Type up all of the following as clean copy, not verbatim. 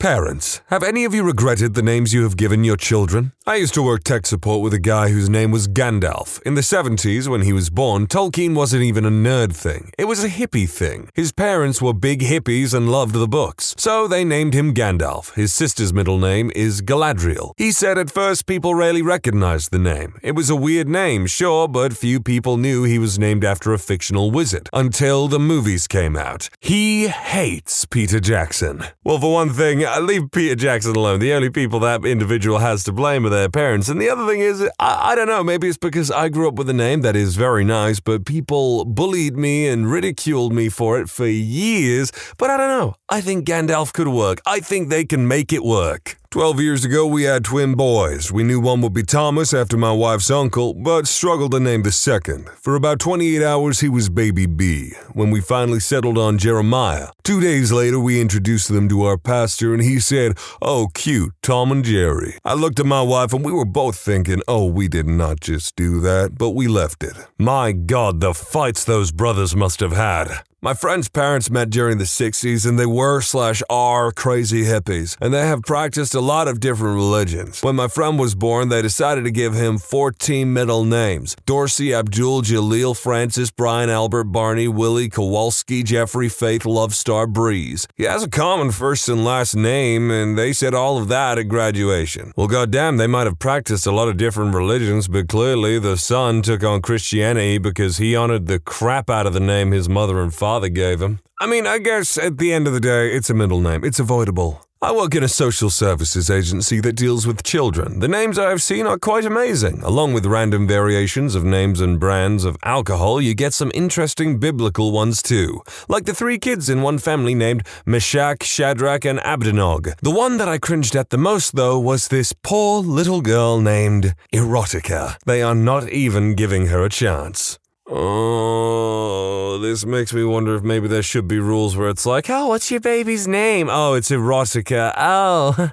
Parents, have any of you regretted the names you have given your children? I used to work tech support with a guy whose name was Gandalf. In the 70s, when he was born, Tolkien wasn't even a nerd thing. It was a hippie thing. His parents were big hippies and loved the books. So they named him Gandalf. His sister's middle name is Galadriel. He said at first people rarely recognized the name. It was a weird name, sure, but few people knew he was named after a fictional wizard. Until the movies came out. He hates Peter Jackson. Well, for one thing, leave Peter Jackson alone. The only people that individual has to blame are their parents. And the other thing is, I don't know, maybe it's because I grew up with a name that is very nice, but people bullied me and ridiculed me for it for years. But I don't know. I think Gandalf could work. I think they can make it work. 12 years ago, we had twin boys. We knew one would be Thomas after my wife's uncle, but struggled to name the second. For about 28 hours, he was baby B, when we finally settled on Jeremiah. 2 days later, we introduced them to our pastor, and he said, "Oh, cute, Tom and Jerry." I looked at my wife, and we were both thinking, oh, we did not just do that, but we left it. My God, the fights those brothers must have had. My friend's parents met during the 60s, and they were/are crazy hippies, and they have practiced a lot of different religions. When my friend was born, they decided to give him 14 middle names: Dorsey, Abdul, Jaleel, Francis, Brian, Albert, Barney, Willie, Kowalski, Jeffrey, Faith, Lovestar, Breeze. He has a common first and last name, and they said all of that at graduation. Well, goddamn, they might have practiced a lot of different religions, but clearly the son took on Christianity because he honored the crap out of the name his mother and father gave him. I mean, I guess at the end of the day, it's a middle name. It's avoidable. I work in a social services agency that deals with children. The names I have seen are quite amazing. Along with random variations of names and brands of alcohol, you get some interesting biblical ones too. Like the 3 kids in one family named Meshach, Shadrach, and Abednego. The one that I cringed at the most, though, was this poor little girl named Erotica. They are not even giving her a chance. Oh, this makes me wonder if maybe there should be rules where it's like, oh, what's your baby's name? Oh, it's Erotica. Oh,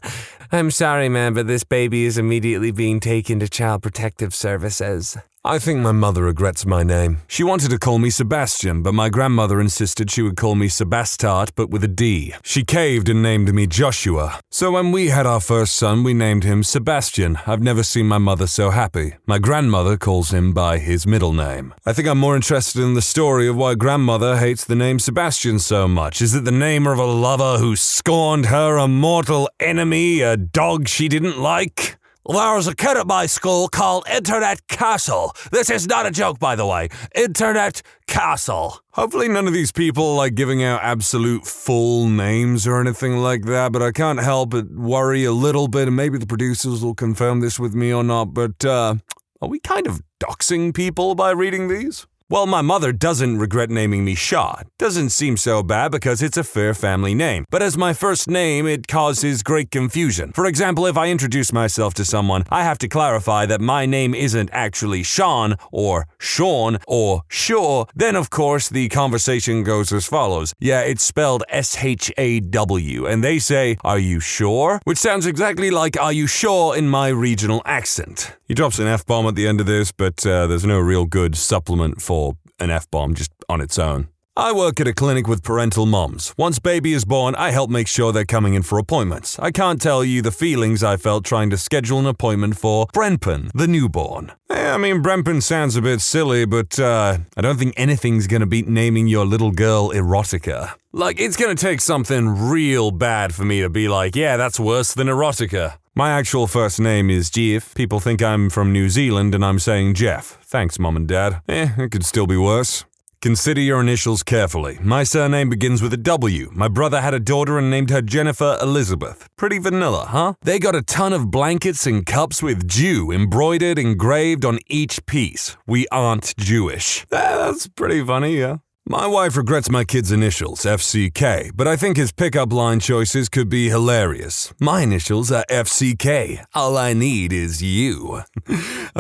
I'm sorry, man, but this baby is immediately being taken to Child Protective Services. I think my mother regrets my name. She wanted to call me Sebastian, but my grandmother insisted she would call me Sebastart, but with a D. She caved and named me Joshua. So when we had our first son, we named him Sebastian. I've never seen my mother so happy. My grandmother calls him by his middle name. I think I'm more interested in the story of why grandmother hates the name Sebastian so much. Is it the name of a lover who scorned her, a mortal enemy, a dog she didn't like? There was a kid at my school called Internet Castle. This is not a joke, by the way. Internet Castle. Hopefully none of these people like giving out absolute full names or anything like that, but I can't help but worry a little bit, and maybe the producers will confirm this with me or not, but are we kind of doxing people by reading these? Well, my mother doesn't regret naming me Shaw. Doesn't seem so bad because it's a fair family name. But as my first name, it causes great confusion. For example, if I introduce myself to someone, I have to clarify that my name isn't actually Sean or Shaw. Then, of course, the conversation goes as follows. Yeah, it's spelled S-H-A-W. And they say, "Are you sure?" Which sounds exactly like "Are you sure?" in my regional accent. He drops an F-bomb at the end of this, but there's no real good supplement for an F-bomb just on its own. I work at a clinic with parental moms. Once baby is born, I help make sure they're coming in for appointments. I can't tell you the feelings I felt trying to schedule an appointment for Brenpen, the newborn. I mean, Brenpen sounds a bit silly, but I don't think anything's gonna beat naming your little girl Erotica. Like, it's gonna take something real bad for me to be like, yeah, that's worse than Erotica. My actual first name is Jeff. People think I'm from New Zealand and I'm saying Jeff. Thanks, Mom and Dad. It could still be worse. Consider your initials carefully. My surname begins with a W. My brother had a daughter and named her Jennifer Elizabeth. Pretty vanilla, huh? They got a ton of blankets and cups with Jew embroidered, engraved on each piece. We aren't Jewish. That's pretty funny, yeah. My wife regrets my kid's initials, FCK, but I think his pickup line choices could be hilarious. My initials are FCK. All I need is you.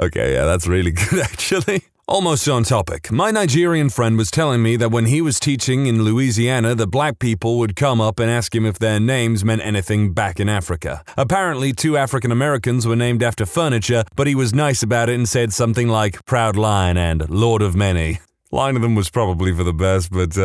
Okay, yeah, that's really good, actually. Almost on topic, my Nigerian friend was telling me that when he was teaching in Louisiana, the black people would come up and ask him if their names meant anything back in Africa. Apparently, 2 African Americans were named after furniture, but he was nice about it and said something like Proud Lion and Lord of Many. Line of them was probably for the best, but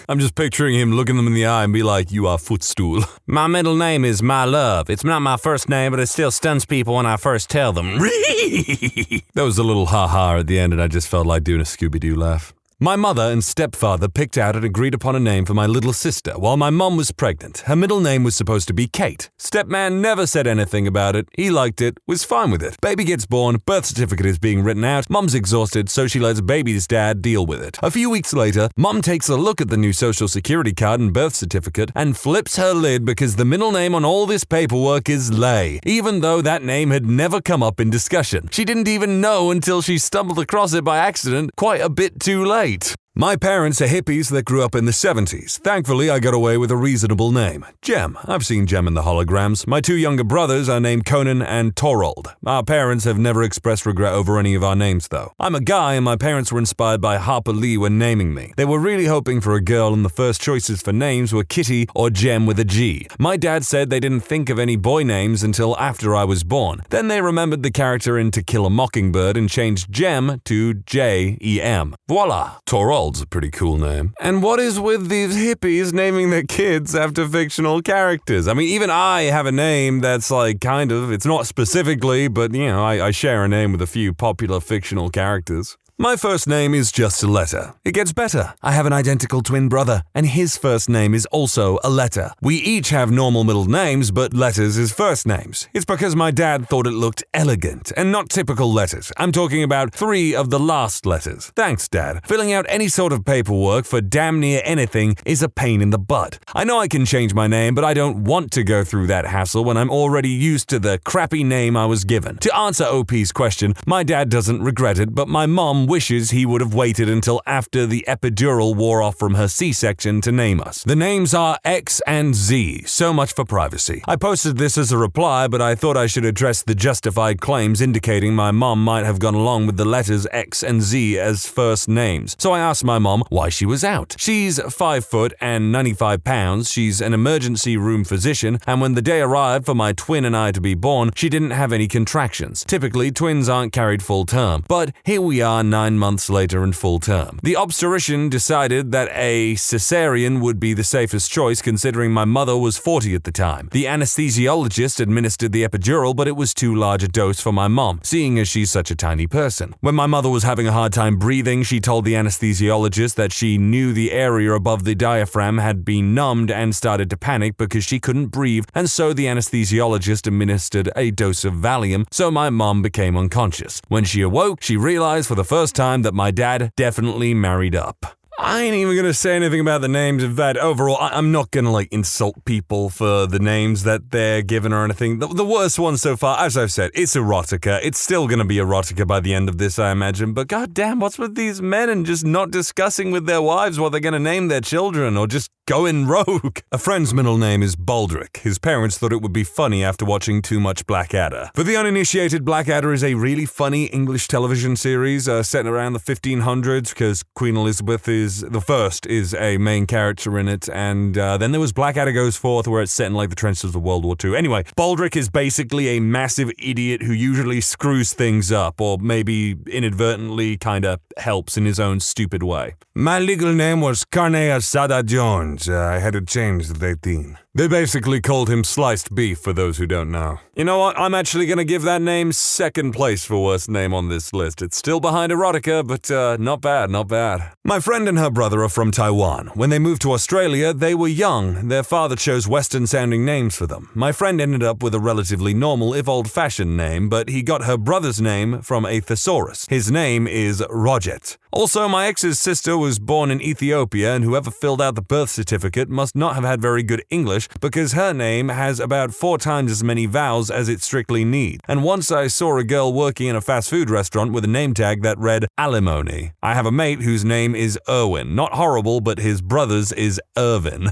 I'm just picturing him looking them in the eye and be like, you are footstool. My middle name is My Love. It's not my first name, but it still stuns people when I first tell them. That was a little ha-ha at the end, and I just felt like doing a Scooby-Doo laugh. My mother and stepfather picked out and agreed upon a name for my little sister while my mom was pregnant. Her middle name was supposed to be Kate. Stepman never said anything about it. He liked it, was fine with it. Baby gets born, birth certificate is being written out, mom's exhausted, so she lets baby's dad deal with it. A few weeks later, mom takes a look at the new social security card and birth certificate and flips her lid because the middle name on all this paperwork is Lay, even though that name had never come up in discussion. She didn't even know until she stumbled across it by accident quite a bit too late. My parents are hippies that grew up in the 70s. Thankfully, I got away with a reasonable name. Jem. I've seen Jem in the holograms. My two younger brothers are named Conan and Torald. Our parents have never expressed regret over any of our names, though. I'm a guy, and my parents were inspired by Harper Lee when naming me. They were really hoping for a girl, and the first choices for names were Kitty or Jem with a G. My dad said they didn't think of any boy names until after I was born. Then they remembered the character in To Kill a Mockingbird and changed Jem to Jem. Voila! Torald. A pretty cool name. And what is with these hippies naming their kids after fictional characters? I mean, even I have a name that's like kind of, it's not specifically, but you know, I share a name with a few popular fictional characters. My first name is just a letter. It gets better. I have an identical twin brother, and his first name is also a letter. We each have normal middle names, but letters is first names. It's because my dad thought it looked elegant, and not typical letters. I'm talking about 3 of the last letters. Thanks, Dad. Filling out any sort of paperwork for damn near anything is a pain in the butt. I know I can change my name, but I don't want to go through that hassle when I'm already used to the crappy name I was given. To answer OP's question, my dad doesn't regret it, but my mom wishes he would have waited until after the epidural wore off from her C-section to name us. The names are X and Z, so much for privacy. I posted this as a reply, but I thought I should address the justified claims indicating my mom might have gone along with the letters X and Z as first names. So I asked my mom why she was out. She's 5 foot and 95 pounds, she's an emergency room physician, and when the day arrived for my twin and I to be born, she didn't have any contractions. Typically, twins aren't carried full term, but here we are 9 months later in full term. The obstetrician decided that a cesarean would be the safest choice considering my mother was 40 at the time. The anesthesiologist administered the epidural, but it was too large a dose for my mom, seeing as she's such a tiny person. When my mother was having a hard time breathing, she told the anesthesiologist that she knew the area above the diaphragm had been numbed and started to panic because she couldn't breathe, and so the anesthesiologist administered a dose of Valium, so my mom became unconscious. When she awoke, she realized for the first time that my dad definitely married up. I ain't even gonna say anything about the names. In fact, overall, I'm not gonna insult people for the names that they're given or anything. The worst one so far, as I've said, it's erotica. It's still gonna be erotica by the end of this, I imagine. But goddamn, what's with these men and just not discussing with their wives what they're gonna name their children or just going rogue? A friend's middle name is Baldrick. His parents thought it would be funny after watching too much Blackadder. For the uninitiated, Blackadder is a really funny English television series set around the 1500s because Queen Elizabeth is a main character in it, and then there was Blackadder Goes Forth, where it's set in the trenches of World War II. Anyway, Baldrick is basically a massive idiot who usually screws things up, or maybe inadvertently kinda helps in his own stupid way. My legal name was Carne Asada Jones. I had to change at 18. They basically called him Sliced Beef, for those who don't know. You know what? I'm actually gonna give that name second place for worst name on this list. It's still behind erotica, but not bad, not bad. My friend and her brother are from Taiwan. When they moved to Australia, they were young. Their father chose Western-sounding names for them. My friend ended up with a relatively normal, if old-fashioned name, but he got her brother's name from a thesaurus. His name is Roget. Also, my ex's sister was born in Ethiopia, and whoever filled out the birth certificate must not have had very good English because her name has about 4 times as many vowels as it strictly needs. And once I saw a girl working in a fast food restaurant with a name tag that read alimony. I have a mate whose name is Irwin. Not horrible, but his brother's is Irvin.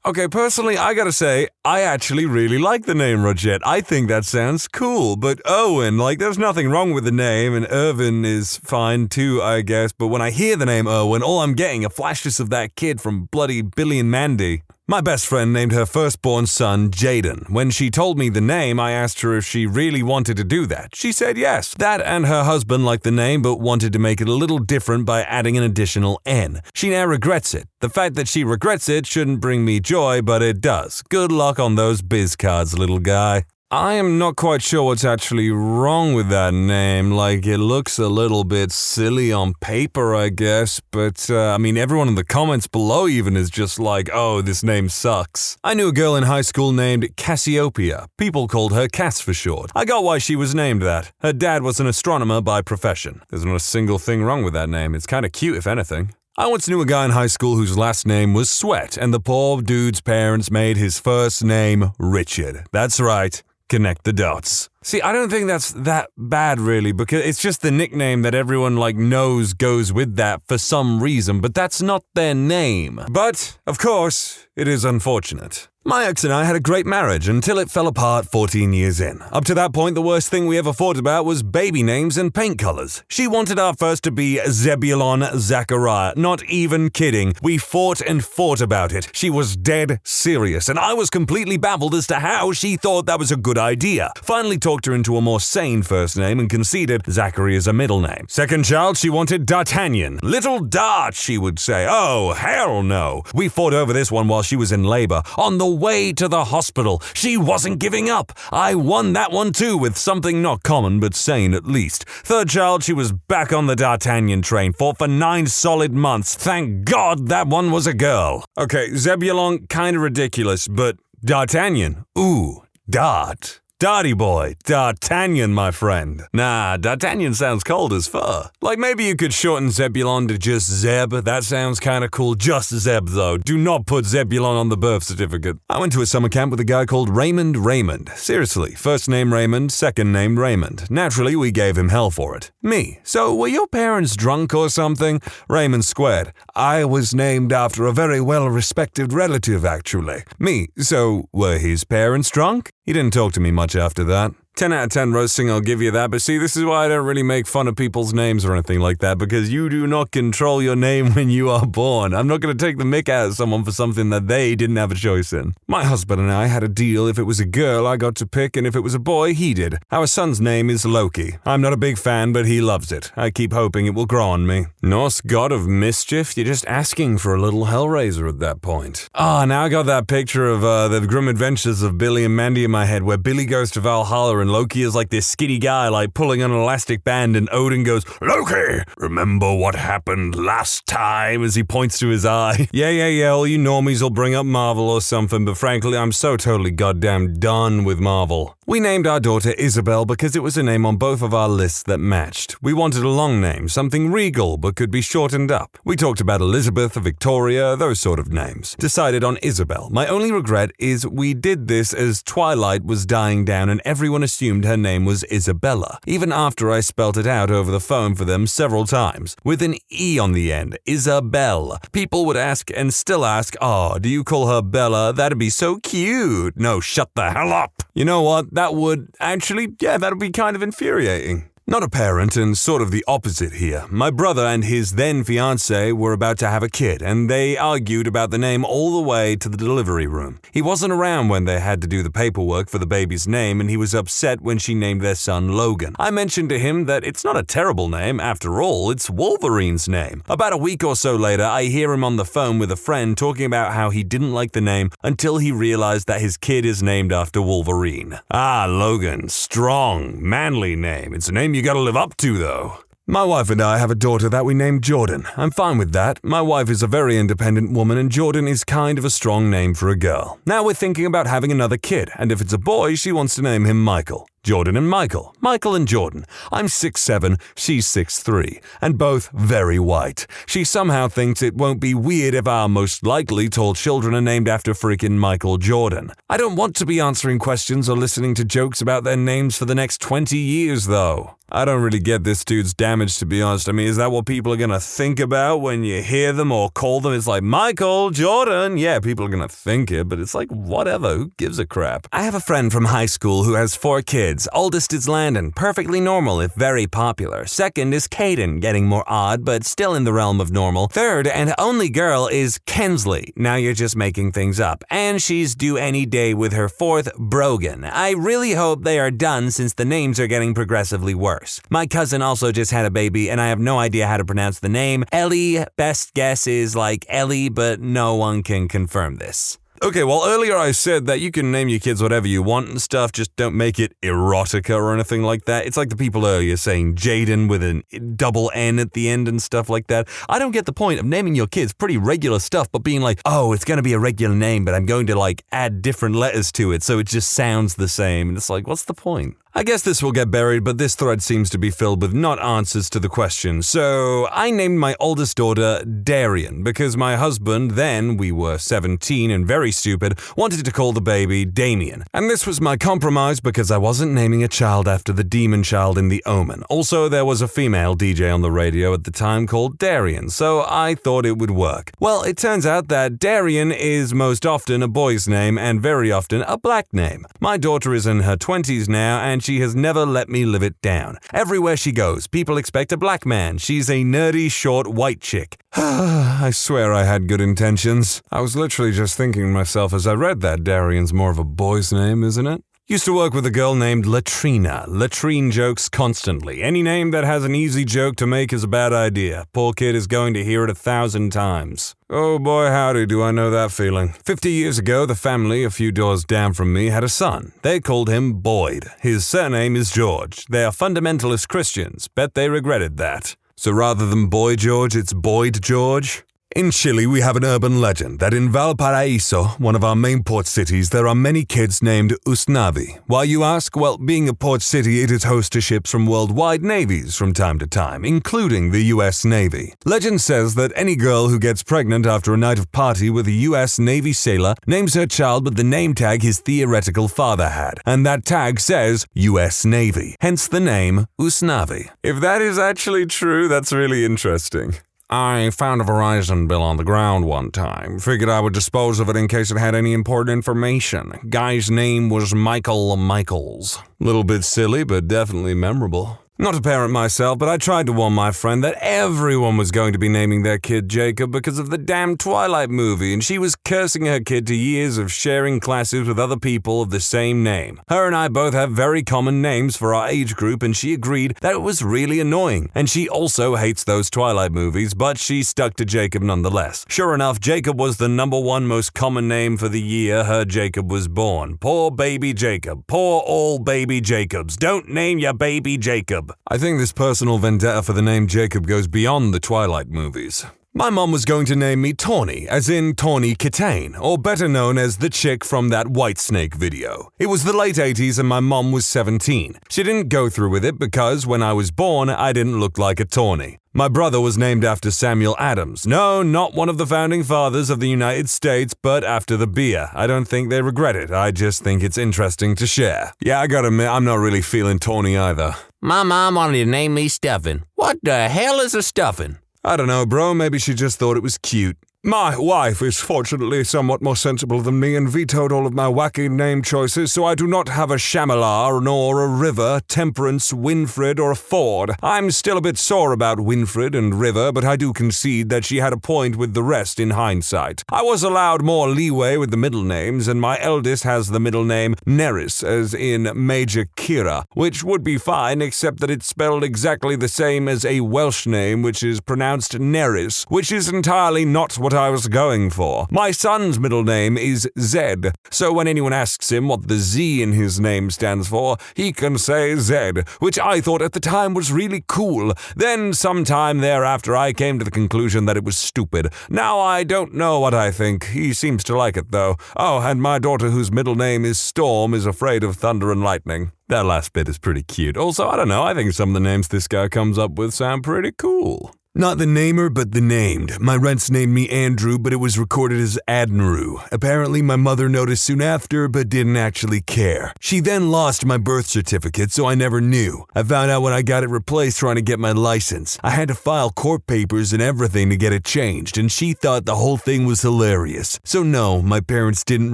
Okay, personally, I gotta say, I actually really like the name Roget. I think that sounds cool, but Owen, there's nothing wrong with the name, and Irvin is fine too, I guess, but when I hear the name Owen, all I'm getting are flashes of that kid from bloody Billy and Mandy. My best friend named her firstborn son Jaden. When she told me the name, I asked her if she really wanted to do that. She said yes. That and her husband liked the name but wanted to make it a little different by adding an additional N. She now regrets it. The fact that she regrets it shouldn't bring me joy, but it does. Good luck on those biz cards, little guy. I am not quite sure what's actually wrong with that name. Like, it looks a little bit silly on paper, I guess, but everyone in the comments below even is just like, oh, this name sucks. I knew a girl in high school named Cassiopeia. People called her Cass for short. I got why she was named that. Her dad was an astronomer by profession. There's not a single thing wrong with that name. It's kind of cute, if anything. I once knew a guy in high school whose last name was Sweat, and the poor dude's parents made his first name Richard. That's right. Connect the dots. See, I don't think that's that bad really, because it's just the nickname that everyone knows goes with that for some reason, but that's not their name. But, of course, it is unfortunate. My ex and I had a great marriage until it fell apart 14 years in. Up to that point, the worst thing we ever fought about was baby names and paint colors. She wanted our first to be Zebulon Zachariah. Not even kidding. We fought and fought about it. She was dead serious, and I was completely baffled as to how she thought that was a good idea. Finally talked her into a more sane first name and conceded Zachary as a middle name. Second child, she wanted D'Artagnan. Little Dart, she would say. Oh, hell no. We fought over this one while she was in labor. On the way to the hospital. She wasn't giving up. I won that one too, with something not common but sane at least. Third child, she was back on the D'Artagnan train. Fought for 9 solid months. Thank God that one was a girl. Okay, Zebulon, kinda ridiculous, but D'Artagnan, ooh, Dart. Darty boy, D'Artagnan, my friend. Nah, D'Artagnan sounds cold as fur. Like maybe you could shorten Zebulon to just Zeb. That sounds kinda cool. Just Zeb though. Do not put Zebulon on the birth certificate. I went to a summer camp with a guy called Raymond. Seriously, first name Raymond, second name Raymond. Naturally, we gave him hell for it. Me. So were your parents drunk or something? Raymond squared. I was named after a very well-respected relative, actually. Me. So were his parents drunk? He didn't talk to me much after that. 10 out of 10 roasting, I'll give you that, but see, this is why I don't really make fun of people's names or anything like that, because you do not control your name when you are born. I'm not going to take the mick out of someone for something that they didn't have a choice in. My husband and I had a deal. If it was a girl, I got to pick, and if it was a boy, he did. Our son's name is Loki. I'm not a big fan, but he loves it. I keep hoping it will grow on me. Norse god of mischief? You're just asking for a little Hellraiser at that point. Now I got that picture of the grim adventures of Billy and Mandy in my head, where Billy goes to Valhalla and Loki is like this skinny guy, pulling on an elastic band, and Odin goes, Loki, remember what happened last time, as he points to his eye. Yeah, all you normies will bring up Marvel or something, but frankly, I'm so totally goddamn done with Marvel. We named our daughter Isabel because it was a name on both of our lists that matched. We wanted a long name, something regal but could be shortened up. We talked about Elizabeth, Victoria, those sort of names. Decided on Isabel. My only regret is we did this as Twilight was dying down and everyone assumed her name was Isabella, even after I spelt it out over the phone for them several times, with an E on the end, Isabel. People would ask and still ask, do you call her Bella? That'd be so cute. No, shut the hell up. You know what? That would actually, that'd be kind of infuriating. Not a parent, and sort of the opposite here. My brother and his then-fiancée were about to have a kid, and they argued about the name all the way to the delivery room. He wasn't around when they had to do the paperwork for the baby's name, and he was upset when she named their son Logan. I mentioned to him that it's not a terrible name. After all, it's Wolverine's name. About a week or so later, I hear him on the phone with a friend talking about how he didn't like the name until he realized that his kid is named after Wolverine. Logan. Strong, manly name. It's a name you gotta live up to, though. My wife and I have a daughter that we named Jordan. I'm fine with that. My wife is a very independent woman, and Jordan is kind of a strong name for a girl. Now we're thinking about having another kid, and if it's a boy, she wants to name him Michael. Jordan and Michael. Michael and Jordan. I'm 6'7", she's 6'3", and both very white. She somehow thinks it won't be weird if our most likely tall children are named after freaking Michael Jordan. I don't want to be answering questions or listening to jokes about their names for the next 20 years, though. I don't really get this dude's damage, to be honest. I mean, is that what people are gonna think about when you hear them or call them? It's like, Michael, Jordan. Yeah, people are gonna think it, but it's like, whatever, who gives a crap? I have a friend from high school who has 4 kids. Oldest is Landon, perfectly normal if very popular. Second is Caden, getting more odd, but still in the realm of normal. Third and only girl is Kensley. Now you're just making things up. And she's due any day with her 4th, Brogan. I really hope they are done since the names are getting progressively worse. My cousin also just had a baby, and I have no idea how to pronounce the name. Ellie, best guess is like Ellie, but no one can confirm this. Okay, well, earlier I said that you can name your kids whatever you want and stuff, just don't make it erotica or anything like that. It's like the people earlier saying Jaden with a double N at the end and stuff like that. I don't get the point of naming your kids pretty regular stuff, but being like, oh, it's going to be a regular name, but I'm going to like add different letters to it so it just sounds the same. And it's like, what's the point? I guess this will get buried, but this thread seems to be filled with not answers to the question. So I named my oldest daughter Darian because my husband, then we were 17 and very stupid, wanted to call the baby Damien. And this was my compromise because I wasn't naming a child after the demon child in The Omen. Also, there was a female DJ on the radio at the time called Darian, so I thought it would work. Well, it turns out that Darian is most often a boy's name and very often a black name. My daughter is in her 20s now and she has never let me live it down. Everywhere she goes, people expect a black man. She's a nerdy, short, white chick. I swear I had good intentions. I was literally just thinking to myself as I read that Darian's more of a boy's name, isn't it? Used to work with a girl named Latrina. Latrine jokes constantly. Any name that has an easy joke to make is a bad idea. Poor kid is going to hear it 1,000 times. Oh boy, howdy, do I know that feeling. 50 years ago, the family a few doors down from me had a son. They called him Boyd. His surname is George. They are fundamentalist Christians. Bet they regretted that. So rather than Boy George, it's Boyd George? In Chile, we have an urban legend that in Valparaiso, one of our main port cities, there are many kids named Usnavi. Why, you ask? Well, being a port city, it is host to ships from worldwide navies from time to time, including the U.S. Navy. Legend says that any girl who gets pregnant after a night of party with a U.S. Navy sailor names her child with the name tag his theoretical father had, and that tag says U.S. Navy, hence the name Usnavi. If that is actually true, that's really interesting. I found a Verizon bill on the ground one time. Figured I would dispose of it in case it had any important information. Guy's name was Michael Michaels. Little bit silly, but definitely memorable. Not a parent myself, but I tried to warn my friend that everyone was going to be naming their kid Jacob because of the damn Twilight movie, and she was cursing her kid to years of sharing classes with other people of the same name. Her and I both have very common names for our age group, and she agreed that it was really annoying. And she also hates those Twilight movies, but she stuck to Jacob nonetheless. Sure enough, Jacob was the #1 most common name for the year her Jacob was born. Poor baby Jacob. Poor all baby Jacobs. Don't name your baby Jacob. I think this personal vendetta for the name Jacob goes beyond the Twilight movies. My mom was going to name me Tawny, as in Tawny Kitane, or better known as the chick from that Whitesnake video. It was the late 80s and my mom was 17. She didn't go through with it because when I was born, I didn't look like a Tawny. My brother was named after Samuel Adams. No, not one of the founding fathers of the United States, but after the beer. I don't think they regret it. I just think it's interesting to share. Yeah, I gotta admit, I'm not really feeling Tawny either. My mom wanted to name me Stuffin'. What the hell is a stuffin'? I don't know, bro. Maybe she just thought it was cute. My wife is fortunately somewhat more sensible than me and vetoed all of my wacky name choices, so I do not have a Shamalar, nor a River, Temperance, Winfred, or a Ford. I'm still a bit sore about Winfred and River, but I do concede that she had a point with the rest in hindsight. I was allowed more leeway with the middle names, and my eldest has the middle name Neris, as in Major Kira, which would be fine except that it's spelled exactly the same as a Welsh name, which is pronounced Neris, which is entirely not what I was going for. My son's middle name is Zed, so when anyone asks him what the Z in his name stands for, he can say Zed, which I thought at the time was really cool. Then sometime thereafter I came to the conclusion that it was stupid. Now I don't know what I think. He seems to like it though. Oh, and my daughter whose middle name is Storm is afraid of thunder and lightning. That last bit is pretty cute. Also, I don't know, I think some of the names this guy comes up with sound pretty cool. Not the namer, but the named. My rents named me Andrew, but it was recorded as Adnru. Apparently, my mother noticed soon after, but didn't actually care. She then lost my birth certificate, so I never knew. I found out when I got it replaced trying to get my license. I had to file court papers and everything to get it changed, and she thought the whole thing was hilarious. So no, my parents didn't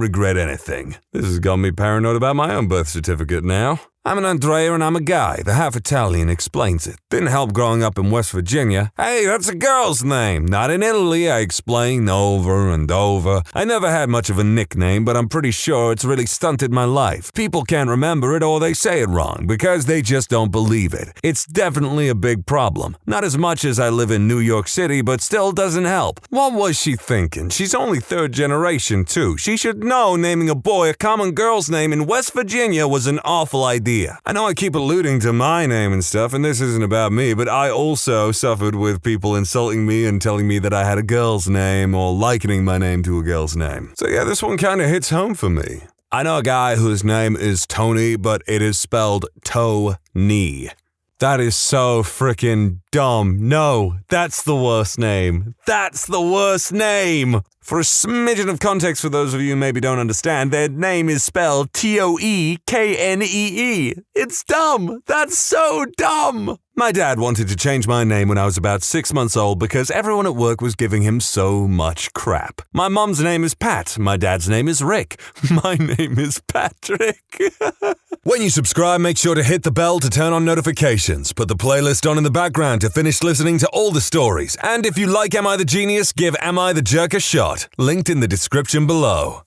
regret anything. This has got me paranoid about my own birth certificate now. I'm an Andrea and I'm a guy. The half Italian explains it. Didn't help growing up in West Virginia. Hey, that's a girl's name. Not in Italy, I explain over and over. I never had much of a nickname, but I'm pretty sure it's really stunted my life. People can't remember it or they say it wrong because they just don't believe it. It's definitely a big problem. Not as much as I live in New York City, but still doesn't help. What was she thinking? She's only third generation too. She should know naming a boy a common girl's name in West Virginia was an awful idea. I know I keep alluding to my name and stuff, and this isn't about me, but I also suffered with people insulting me and telling me that I had a girl's name or likening my name to a girl's name. So yeah, this one kind of hits home for me. I know a guy whose name is Tony, but it is spelled Tony. That is so freaking dumb. No, that's the worst name. That's the worst name. For a smidgen of context for those of you who maybe don't understand, their name is spelled Toeknee. It's dumb. That's so dumb. My dad wanted to change my name when I was about 6 months old because everyone at work was giving him so much crap. My mom's name is Pat. My dad's name is Rick. My name is Patrick. When you subscribe, make sure to hit the bell to turn on notifications. Put the playlist on in the background to finish listening to all the stories. And if you like Am I the Genius, give Am I the Jerk a shot. Linked in the description below.